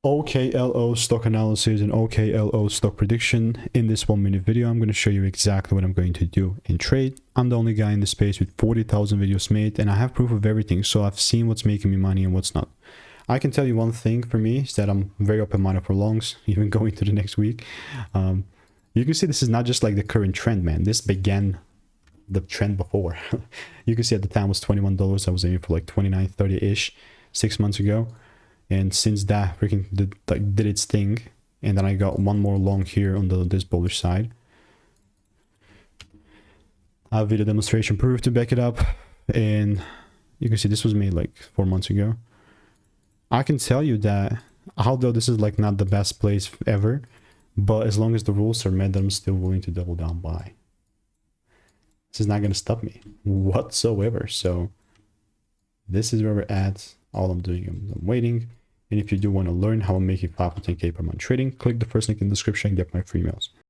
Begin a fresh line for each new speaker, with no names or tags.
OKLO stock analysis and OKLO stock prediction. In this 1-minute video, I'm going to show you exactly what I'm going to do in trade. I'm the only guy in the space with 40,000 videos made, and I have proof of everything, so I've seen what's making me money and what's not. I can tell you one thing for me is that I'm very open-minded for longs, even going to the next week. You can see this is not just like the current trend, man. This began the trend before. You can see at the time it was $21. I was aiming for like 29, 30-ish 6 months ago. And since that freaking did its thing, and then I got one more long here on this bullish side. I have video demonstration proof to back it up, and you can see this was made like 4 months ago. I can tell you that although this is like not the best place ever, but as long as the rules are met, I'm still willing to double down buy. This is not going to stop me whatsoever. So this is where we're at. All I'm doing, I'm waiting. And if you do want to learn how I'm making 5 to 10K per month trading, click the first link in the description and get my free emails.